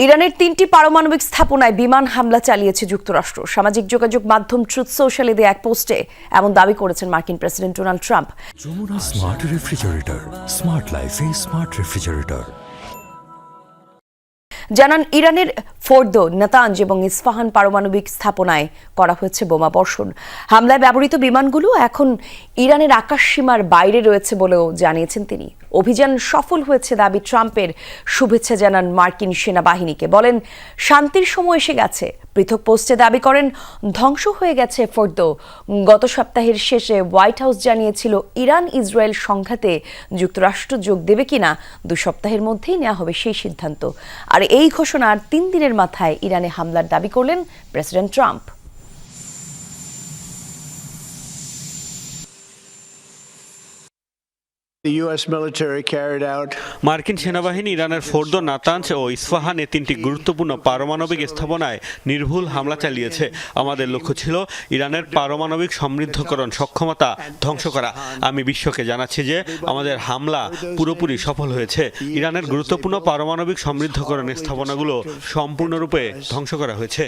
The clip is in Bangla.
ইরানের 3টি পারমাণবিক স্থাপনায় বিমান হামলা চালিয়েছে যুক্তরাষ্ট্র। সামাজিক যোগাযোগ মাধ্যম ট্রুথ সোশ্যালে দেয়া এক পোস্টে এমন দাবি করেছেন মার্কিন president Donald Trump. Jamuna smart refrigerator, smart লাইফে স্মার্ট রেফ্রিজারেটর। জানান ইরানের ফোর্দো, নাতাঞ্জ এবং ইস্পাহান পারমাণবিক স্থাপনায় করা হয়েছে বোমা বর্ষণ। হামলায় ব্যবহৃত বিমানগুলো এখন ইরানের আকাশসীমার বাইরে রয়েছে বলেও জানিয়েছেন তিনি। অভিযান সফল হয়েছে দাবি ট্রাম্পের। শুভেচ্ছা জানান মার্কিন সেনাবাহিনীকে, বলেন শান্তির সময় এসে গেছে। পৃথক পোস্টে দাবি করেন ধ্বংস হয়ে গেছে ফোর্দো। গত সপ্তাহের শেষে হোয়াইট হাউস জানিয়েছিল ইরান ইসরায়েল সংঘাতে যুক্তরাষ্ট্র যোগ দেবে কিনা 2 সপ্তাহের মধ্যেই নেওয়া হবে সেই সিদ্ধান্ত। আর এই ঘোষণার 3 দিনের মাথায় ইরানে হামলার দাবি করলেন প্রেসিডেন্ট ট্রাম্প। মার্কিন সেনাবাহিনী ইরানের ফোর্দো, নাতাঞ্জ ও ইস্পাহানে 3টি গুরুত্বপূর্ণ পারমাণবিক স্থাপনায় নির্ভুল হামলা চালিয়েছে। আমাদের লক্ষ্য ছিল ইরানের পারমাণবিক সমৃদ্ধকরণ সক্ষমতা ধ্বংস করা। আমি বিশ্বকে জানাচ্ছি যে আমাদের হামলা পুরোপুরি সফল হয়েছে। ইরানের গুরুত্বপূর্ণ পারমাণবিক সমৃদ্ধকরণ স্থাপনাগুলো সম্পূর্ণরূপে ধ্বংস করা হয়েছে।